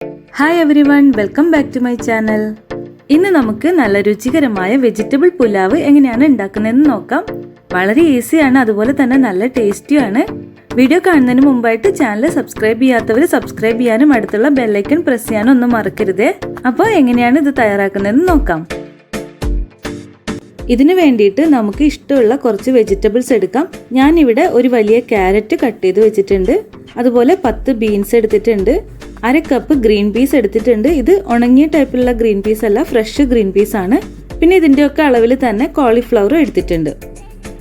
Hi everyone, welcome back to my channel. ഇന്ന് നമുക്ക് നല്ല രുചികരമായ വെജിറ്റബിൾ പുലാവ് എങ്ങനെയാണ് ഉണ്ടാക്കുന്നതെന്ന് നോക്കാം. വളരെ ഈസിയാണ്, അതുപോലെ തന്നെ നല്ല ടേസ്റ്റിയാണ്. വീഡിയോ കാണുന്നതിന് മുമ്പായിട്ട് ചാനൽ സബ്സ്ക്രൈബ് ചെയ്യാത്തവർ സബ്സ്ക്രൈബ് ചെയ്യാനും അടുത്തുള്ള ബെൽ ഐക്കൺ പ്രസ് ചെയ്യാനും ഒന്നും മറക്കരുത്. അപ്പോൾ എങ്ങനെയാണ് ഇത് തയ്യാറാക്കുന്നതെന്ന് നോക്കാം. ഇതിനു വേണ്ടിയിട്ട് നമുക്ക് ഇഷ്ടമുള്ള കുറച്ച് വെജിറ്റബിൾസ് എടുക്കാം. ഞാനിവിടെ ഒരു വലിയ ക്യാരറ്റ് കട്ട് ചെയ്ത് വെച്ചിട്ടുണ്ട്. അതുപോലെ 10 ബീൻസ് എടുത്തിട്ടുണ്ട്. 1/2 കപ്പ് ഗ്രീൻ പീസ് എടുത്തിട്ടുണ്ട്. ഇത് ഉണങ്ങിയ ടൈപ്പിലുള്ള ഗ്രീൻ പീസ് അല്ല, ഫ്രഷ് ഗ്രീൻ പീസ് ആണ്. പിന്നെ ഇതിൻ്റെയൊക്കെ അളവിൽ തന്നെ കോളിഫ്ലവർ എടുത്തിട്ടുണ്ട്.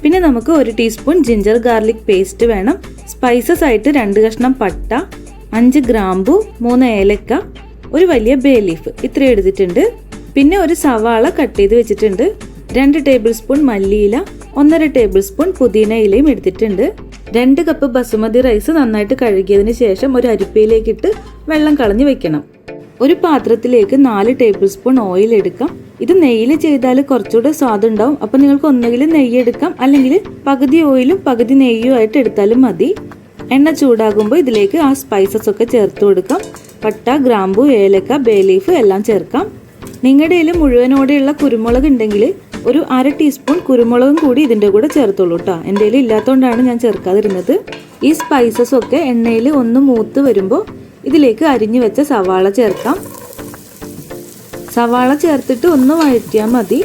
പിന്നെ നമുക്ക് 1 ടീസ്പൂൺ ജിഞ്ചർ ഗാർലിക് പേസ്റ്റ് വേണം. സ്പൈസസ് ആയിട്ട് 2 കഷ്ണം പട്ട, 5 ഗ്രാമ്പു, 3 ഏലക്ക, ഒരു വലിയ ബേ ലീഫ് ഇത്രയും എടുത്തിട്ടുണ്ട്. പിന്നെ ഒരു സവാള കട്ട് ചെയ്ത് വെച്ചിട്ടുണ്ട്. 2 ടേബിൾ സ്പൂൺ മല്ലിയില, 1.5 ടേബിൾ സ്പൂൺ പുതിന ഇലയും എടുത്തിട്ടുണ്ട്. 2 കപ്പ് ബസുമതി റൈസ് നന്നായിട്ട് കഴുകിയതിന് ശേഷം ഒരു അരിപ്പയിലേക്ക് ഇട്ട് വെള്ളം കളഞ്ഞ് വെക്കണം. ഒരു പാത്രത്തിലേക്ക് 4 ടേബിൾ സ്പൂൺ ഓയിൽ എടുക്കാം. ഇത് നെയ്യിൽ ചെയ്താൽ കുറച്ചുകൂടെ സ്വാദുണ്ടാവും. അപ്പോൾ നിങ്ങൾക്ക് ഒന്നുകിൽ നെയ്യ് എടുക്കാം, അല്ലെങ്കിൽ പകുതി ഓയിലും പകുതി നെയ്യും ആയിട്ട് എടുത്താലും മതി. എണ്ണ ചൂടാകുമ്പോൾ ഇതിലേക്ക് ആ സ്പൈസസ് ഒക്കെ ചേർത്ത് കൊടുക്കാം. പട്ട, ഗ്രാമ്പു, ഏലക്ക, ബേ ലീഫ് എല്ലാം ചേർക്കാം. നിങ്ങളുടെ കയ്യിൽ മുഴുവനോടെയുള്ള കുരുമുളക് ഉണ്ടെങ്കിൽ ഒരു 1/2 ടീസ്പൂൺ കുരുമുളകും കൂടി ഇതിൻ്റെ കൂടെ ചേർത്തോളൂ കേട്ടോ. എൻ്റെ കയ്യിൽ ഇല്ലാത്തതുകൊണ്ടാണ് ഞാൻ ചേർക്കാതിരുന്നത്. ഈ സ്പൈസസ് ഒക്കെ എണ്ണയിൽ ഒന്ന് മൂത്ത് വരുമ്പോൾ ഇതിലേക്ക് അരിഞ്ഞു വെച്ച സവാള ചേർക്കാം. സവാള ചേർത്തിട്ട് ഒന്ന് വഴറ്റിയാൽ മതി.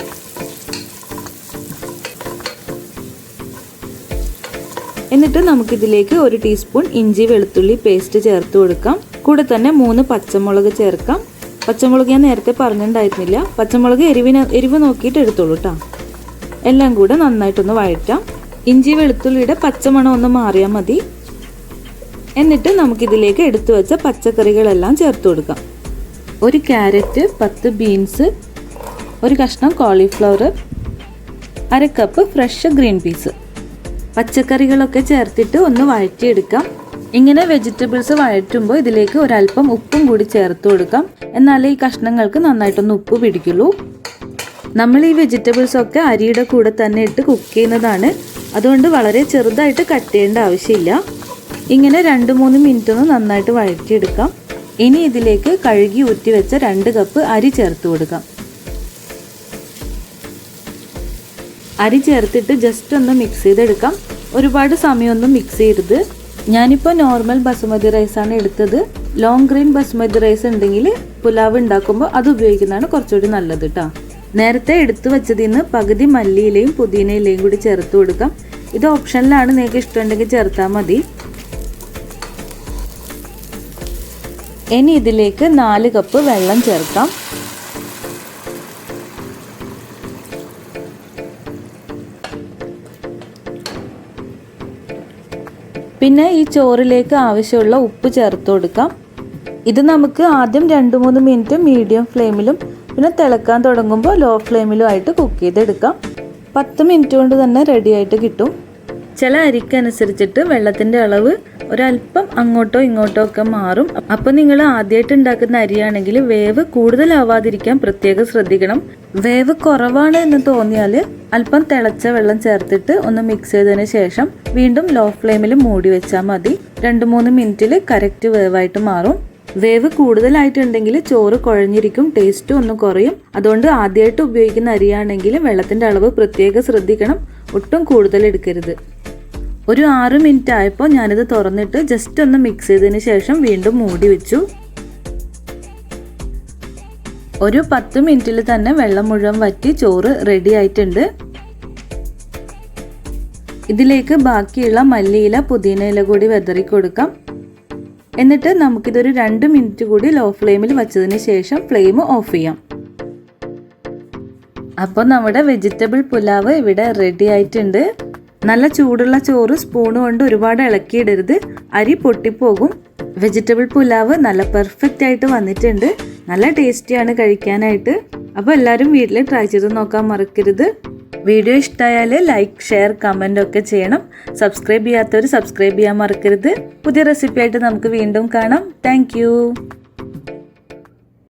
എന്നിട്ട് നമുക്കിതിലേക്ക് 1 ടീസ്പൂൺ ഇഞ്ചി വെളുത്തുള്ളി പേസ്റ്റ് ചേർത്ത് കൊടുക്കാം. കൂടെ തന്നെ 3 പച്ചമുളക് ചേർക്കാം. പച്ചമുളക് ഞാൻ നേരത്തെ പറഞ്ഞിട്ടുണ്ടായിരുന്നില്ല. പച്ചമുളക് എരിവ് നോക്കിയിട്ട് എടുത്തോളൂ കേട്ടോ. എല്ലാം കൂടെ നന്നായിട്ടൊന്ന് വഴറ്റാം. ഇഞ്ചി വെളുത്തുള്ളിയുടെ പച്ചമണം ഒന്ന് മാറിയാൽ മതി. എന്നിട്ട് നമുക്കിതിലേക്ക് എടുത്തു വെച്ച പച്ചക്കറികളെല്ലാം ചേർത്ത് കൊടുക്കാം. 1 ക്യാരറ്റ്, 10 ബീൻസ്, 1 കഷ്ണം cauliflower, 1/2 cup fresh green peas. പച്ചക്കറികളൊക്കെ ചേർത്തിട്ട് ഒന്ന് വഴറ്റിയെടുക്കാം. ഇങ്ങനെ വെജിറ്റബിൾസ് വഴറ്റുമ്പോൾ ഇതിലേക്ക് ഒരല്പം ഉപ്പും കൂടി ചേർത്ത് കൊടുക്കാം. എന്നാലേ ഈ കഷ്ണങ്ങൾക്ക് നന്നായിട്ടൊന്ന് ഉപ്പ് പിടിക്കുള്ളൂ. നമ്മൾ ഈ വെജിറ്റബിൾസ് ഒക്കെ അരിയുടെ കൂടെ തന്നെ ഇട്ട് കുക്ക് ചെയ്യുന്നതാണ്. അതുകൊണ്ട് വളരെ ചെറുതായിട്ട് കട്ട് ചെയ്യേണ്ട ആവശ്യമില്ല. ഇങ്ങനെ 2-3 മിനിറ്റ് ഒന്ന് നന്നായിട്ട് വഴറ്റിയെടുക്കാം. ഇനി ഇതിലേക്ക് കഴുകി ഊറ്റി വെച്ച 2 കപ്പ് അരി ചേർത്ത് കൊടുക്കാം. അരി ചേർത്തിട്ട് ജസ്റ്റ് ഒന്ന് മിക്സ് ചെയ്തെടുക്കാം. ഒരുപാട് സമയമൊന്നും മിക്സ് ചെയ്യരുത്. ഞാനിപ്പോൾ നോർമൽ ബസുമതി റൈസാണ് എടുത്തത്. ലോങ് ഗ്രെയിൻ ബസുമതി റൈസ് ഉണ്ടെങ്കിൽ പുലാവ് ഉണ്ടാക്കുമ്പോൾ അത് ഉപയോഗിക്കുന്നതാണ് കുറച്ചുകൂടി നല്ലത് കേട്ടോ. നേരത്തെ എടുത്തു വെച്ചതിൽ നിന്ന് പകുതി മല്ലിയിലയും പുതിന ഇലയും കൂടി ചേർത്ത് കൊടുക്കാം. ഇത് ഓപ്ഷനിലാണ്, നിങ്ങൾക്ക് ഇഷ്ടമുണ്ടെങ്കിൽ ചേർത്താൽ മതി. ഇനി ഇതിലേക്ക് 4 കപ്പ് വെള്ളം ചേർക്കാം. പിന്നെ ഈ ചോറിലേക്ക് ആവശ്യമുള്ള ഉപ്പ് ചേർത്ത് കൊടുക്കാം. ഇത് നമുക്ക് ആദ്യം 2-3 മിനിറ്റ് മീഡിയം ഫ്ലെയിമിലും പിന്നെ തിളക്കാൻ തുടങ്ങുമ്പോൾ ലോ ഫ്ലെയിമിലും ആയിട്ട് കുക്ക് ചെയ്തെടുക്കാം. 10 മിനിറ്റ് കൊണ്ട് തന്നെ റെഡി ആയിട്ട് കിട്ടും. ചില അരിക്കനുസരിച്ചിട്ട് വെള്ളത്തിൻ്റെ അളവ് ഒരല്പം അങ്ങോട്ടോ ഇങ്ങോട്ടോ ഒക്കെ മാറും. അപ്പോൾ നിങ്ങൾ ആദ്യമായിട്ട് ഉണ്ടാക്കുന്ന അരിയാണെങ്കിൽ വേവ് കൂടുതലാവാതിരിക്കാൻ പ്രത്യേകം ശ്രദ്ധിക്കണം. വേവ് കുറവാണ് എന്ന് തോന്നിയാൽ അല്പം തിളച്ച വെള്ളം ചേർത്തിട്ട് ഒന്ന് മിക്സ് ചെയ്തതിന് ശേഷം വീണ്ടും ലോ ഫ്ലെയിമിൽ മൂടി വെച്ചാൽ മതി. 2-3 മിനിറ്റിൽ കറക്റ്റ് വേവായിട്ട് മാറും. വേവ് കൂടുതലായിട്ടുണ്ടെങ്കിൽ ചോറ് കുഴഞ്ഞിരിക്കും, ടേസ്റ്റും ഒന്ന് കുറയും. അതുകൊണ്ട് ആദ്യമായിട്ട് ഉപയോഗിക്കുന്ന അരിയാണെങ്കിൽ വെള്ളത്തിൻ്റെ അളവ് പ്രത്യേകം ശ്രദ്ധിക്കണം. ഒട്ടും കൂടുതൽ എടുക്കരുത്. ഒരു 6 മിനിറ്റ് ആയപ്പോൾ ഞാനിത് തുറന്നിട്ട് ജസ്റ്റ് ഒന്ന് മിക്സ് ചെയ്തതിന് ശേഷം വീണ്ടും മൂടി വെച്ചു. ഒരു 10 മിനിറ്റിൽ തന്നെ വെള്ളം മുഴുവൻ വറ്റി ചോറ് റെഡി ആയിട്ടുണ്ട്. ഇതിലേക്ക് ബാക്കിയുള്ള മല്ലിയില, പുതിന ഇല കൂടി വിതറി കൊടുക്കാം. എന്നിട്ട് നമുക്കിതൊരു 2 മിനിറ്റ് കൂടി ലോ ഫ്ലെയിമിൽ വെച്ചതിന് ശേഷം ഫ്ലെയിം ഓഫ് ചെയ്യാം. അപ്പോൾ നമ്മുടെ വെജിറ്റബിൾ പുലാവ് ഇവിടെ റെഡി ആയിട്ടുണ്ട്. നല്ല ചൂടുള്ള ചോറ് സ്പൂൺ കൊണ്ട് ഒരുപാട് ഇളക്കിയിടരുത്, അരി പൊട്ടിപ്പോകും. വെജിറ്റബിൾ പുലാവ് നല്ല പെർഫെക്റ്റ് ആയിട്ട് വന്നിട്ടുണ്ട്. നല്ല ടേസ്റ്റിയാണ് കഴിക്കാനായിട്ട്. അപ്പോൾ എല്ലാവരും വീട്ടിൽ ട്രൈ ചെയ്ത് നോക്കാൻ മറക്കരുത്. വീഡിയോ ഇഷ്ടമായാൽ ലൈക്ക്, ഷെയർ, കമൻ്റ് ഒക്കെ ചെയ്യണം. സബ്സ്ക്രൈബ് ചെയ്യാത്തവർ സബ്സ്ക്രൈബ് ചെയ്യാൻ മറക്കരുത്. പുതിയ റെസിപ്പി ആയിട്ട് നമുക്ക് വീണ്ടും കാണാം. താങ്ക്